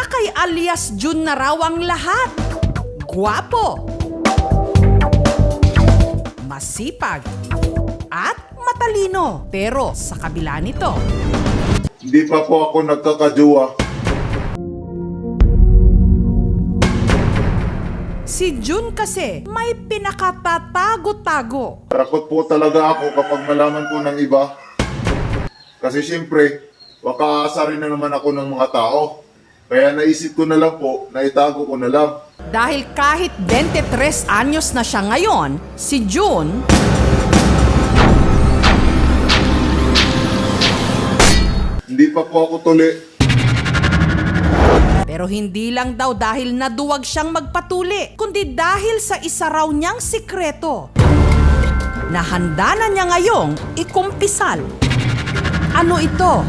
kay alias Jun na raw ang lahat. Gwapo, masipag, at matalino. Pero sa kabila nito, Hindi pa po ako nagkakajowa. si Jun kasi may pinakatatago-tago. Takot po talaga ako kapag malaman po ng iba. Kasi siyempre, baka aasarin na naman ako ng mga tao. Kaya naisip ko na lang po, na itago ko na lang. Dahil kahit 23 anyos na siya ngayon, si Jun Hindi pa po ako tuli. pero hindi lang daw dahil naduwag siyang magpatuli, kundi dahil sa isa raw niyang sikreto na handa na niya ngayong ikumpisal. Ano ito?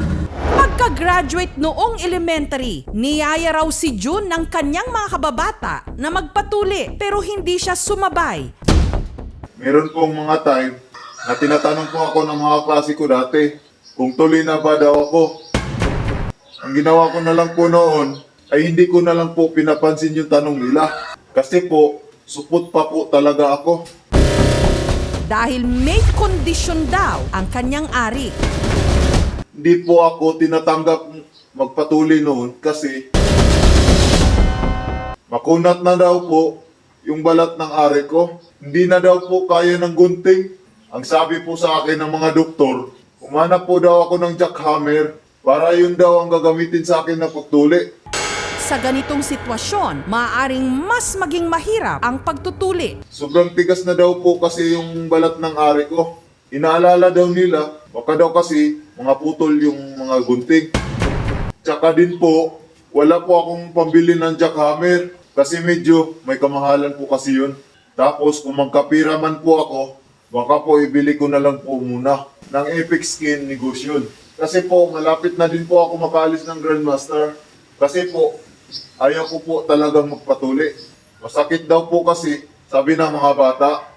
Pagka-graduate noong elementary, niyaya raw si Jun ng kanyang mga kababata na magpatuli pero hindi siya sumabay. Meron pong mga time na tinatanong po ako ng mga klase ko dati kung tuloy na ba daw ako. Ang ginawa ko na lang po noon ay hindi ko na lang po pinapansin yung tanong nila. Kasi po, supot pa po talaga ako. Dahil may kondisyon daw ang kanyang ari. Hindi po ako tinatanggap magpatuloy noon kasi makunat na daw po yung balat ng ari ko. Hindi na daw po kaya ng gunting. Ang sabi po sa akin ng mga doktor, umanap po daw ako ng jackhammer para yun daw ang gagamitin sa akin na pagtuli. Sa ganitong sitwasyon, maaaring mas maging mahirap ang pagtutuli. Sobrang tigas na daw po kasi yung balat ng ari ko. Inaalala daw nila, baka daw kasi mga putol yung mga gunting. Tsaka din po, wala po akong pambili ng jackhammer kasi medyo may kamahalan po kasi yun. Tapos kung magkapira man po ako, baka po ibili ko na lang po muna ng Epic Skin Negosyo. Kasi po, malapit na din po ako makaalis ng Grandmaster. Kasi po, ayaw ko po talagang magpatuli. Masakit daw po kasi, sabi ng mga bata.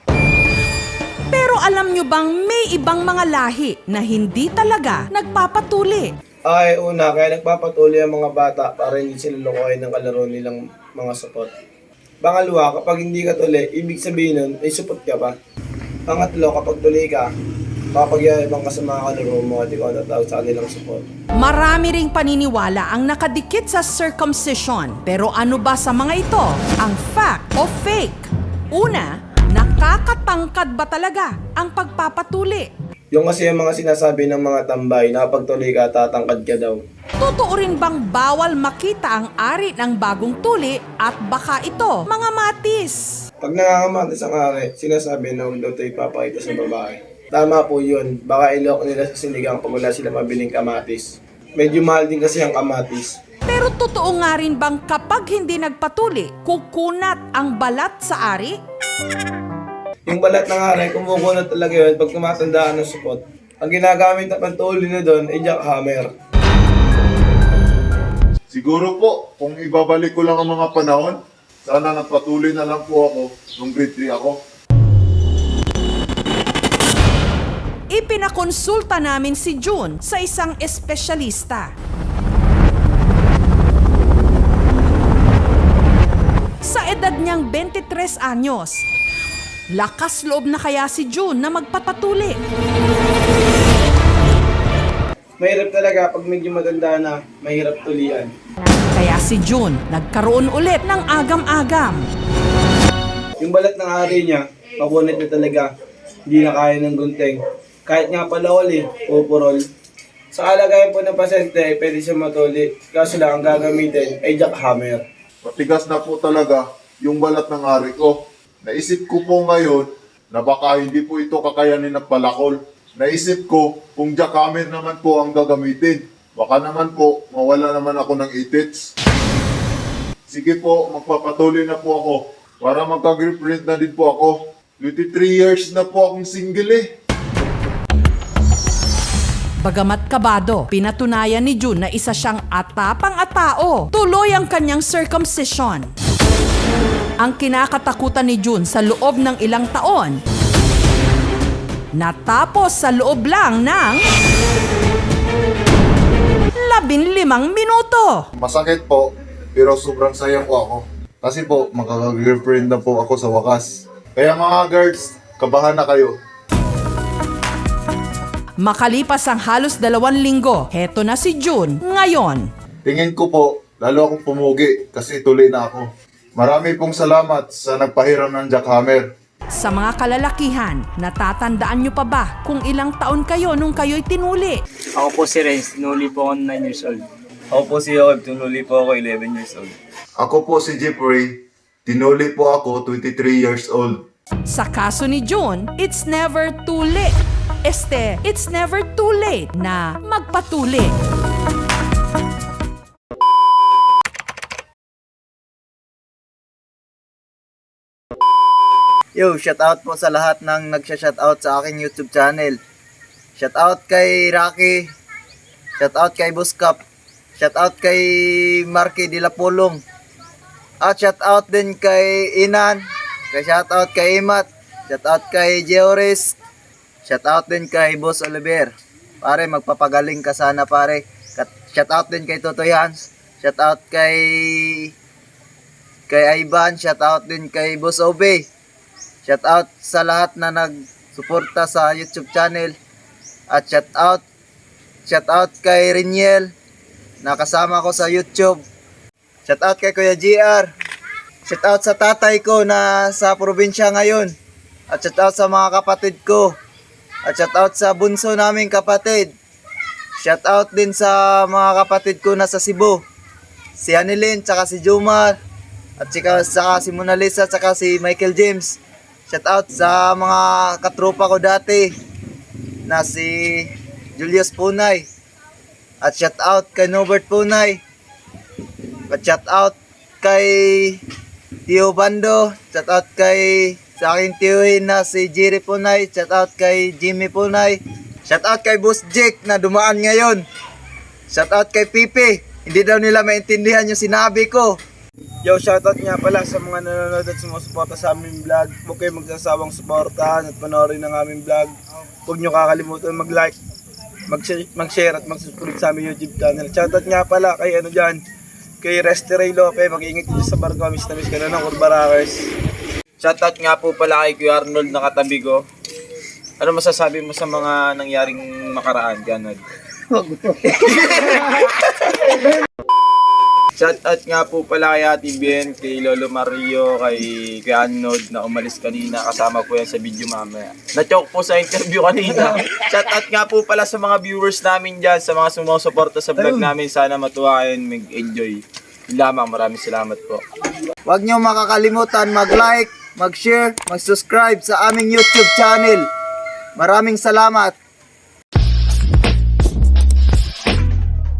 Pero alam nyo bang may ibang mga lahi na hindi talaga nagpapatuli? Ay, una, kaya nagpapatuloy ang mga bata para hindi sila lokohin ng kalaro nilang mga support. Pangalawa, kapag hindi ka tuli, ibig sabihin nun, may support ka pa. Pangatlo, kapag tuli ka, papagyayabang ka sa mga kalaro mo at ikaw tatawag sa kanilang support. Marami ring paniniwala ang nakadikit sa circumcision. Pero ano ba sa mga ito? Ang fact o fake? Una, nakakatangkad ba talaga ang pagpapatuli? Yung kasi yung mga sinasabi ng mga tambay na kapag tuli ka, tatangkad ka daw. Totoo rin bang bawal makita ang ari ng bagong tuli at baka ito mga matis? Pag nangangamatis ang ari, sinasabi na huwag daw ito ipapakita sa babae. Tama po yun, baka ilok nila sa sinigang pag wala sila mabiling kamatis. Medyo mahal din kasi ang kamatis. Pero totoo nga rin bang kapag hindi nagpatuli, kukunat ang balat sa ari? Yung balat ng ari, kumukunat talaga yun pag tumatandaan ng supot. Ang ginagamit na pantuli na doon ay jackhammer. Siguro po, kung ibabalik ko lang ang mga panahon, sana nagpatuloy na lang po ako nung grade 3 ako. Ipinakonsulta namin si Jun sa isang espesyalista. Sa edad niyang 23 anyos, lakas loob na kaya si Jun na magpapatuli. Mahirap talaga pag medyo matanda na, mahirap tulian. Kaya si Jun nagkaroon ulit ng agam-agam. Yung balat ng ari niya, papunit na talaga, hindi na kaya ng gunting. Kahit nga palawal pupurol. Sa kalagayan po ng pasyente, pwede siya matuli. Kaso lang ang gagamitin ay jackhammer. Matigas na po talaga yung balat ng ari ko. Naisip ko po ngayon na baka hindi po ito kakayanin ng palakol. Naisip ko kung jackhammer naman po ang gagamitin. Baka naman po mawala naman ako ng itits. Sige po, magpapatuloy na po ako para magka-girlfriend na din po ako. 23 years na po akong single Bagamat kabado, pinatunayan ni Jun na isa siyang atapang-atao. Tuloy ang kanyang circumcision. Ang kinakatakutan ni Jun sa loob ng ilang taon, natapos sa loob lang ng 15 minuto. Masakit po, pero sobrang saya po ako. Kasi po, makaka-girlfriend na po ako sa wakas. Kaya mga girls, kabahan na kayo. Makalipas ang halos 2 linggo, heto na si June ngayon. Tingin ko po, lalo akong pumugi kasi tuloy na ako. Marami pong salamat sa nagpahiram ng jackhammer. Sa mga kalalakihan, natatandaan nyo pa ba kung ilang taon kayo nung kayo'y tinuli? Ako po si Renz, tinuli po ako 9 years old. Ako po si Jacob, tinuli po ako 11 years old. Ako po si Jeffrey, tinuli po ako 23 years old. Sa kaso ni June, it's never too late. It's never too late na magpatuli. Yo, shout out po sa lahat ng nagsha-shout out sa aking YouTube channel. Shout out kay Rocky. Shout out kay Buskap. Shout out kay Marky de la Pulong. At shout out din kay Inan. Shout out kay Imat. Shout out kay Georis. Shout out din kay Boss Oliver. Pare, magpapagaling ka sana pare. Shout out din kay Totoy Hans. Shout out kay Ivan. Shout out din kay Boss Obe. Shout out sa lahat na nagsuporta sa YouTube channel. At shout out kay Riniel na kasama ko sa YouTube. Shout out kay Kuya GR. Shout out sa tatay ko na sa probinsya ngayon. At shout out sa mga kapatid ko. At shout out sa bunso naming kapatid. Shout out din sa mga kapatid ko na sa Cebu. Si Anilin, tsaka si Jumar. At saka si Mona Lisa, tsaka si Michael James. Shout out sa mga katropa ko dati na si Julius Punay. At shout out kay Norbert Punay. At shout out kay Tio Bando. Shout out kay sa aking tiyuhin na si Jerry Punay. Shout out kay Jimmy Punay. Shout out kay Boss Jake na dumaan ngayon. Shout out kay Pipi. Hindi daw nila maintindihan yung sinabi ko. Yo, shoutout nga pala sa mga nanonood at sumusuporta sa aming vlog. Huwag kayong magsasawang suportahan at panoorin ang aming vlog. Huwag nyo kakalimutan mag-like, mag-share at mag-subscribe sa aming YouTube channel. Shoutout nga pala kay kay Reste Ray Lope. Mag-iingat dito sa barko. Miss na miss ka na ng Curbarakers. Shoutout nga po pala kay Kuya Arnold na katabi ko. Ano masasabi mo sa mga nangyaring makaraan, Ganod? Shoutout nga po pala kay Ate Bien, kay Lolo Mario, kay Arnold na umalis kanina. Kasama po yan sa video mamaya. Na-choke po sa interview kanina. Shoutout nga po pala sa mga viewers namin dyan, sa mga sumusuporta sa vlog namin. Sana matuwa kayo, mag-enjoy. Yun lamang, maraming salamat po. Huwag nyo makakalimutan mag-like, mag-share, mag-subscribe sa aming YouTube channel. Maraming salamat.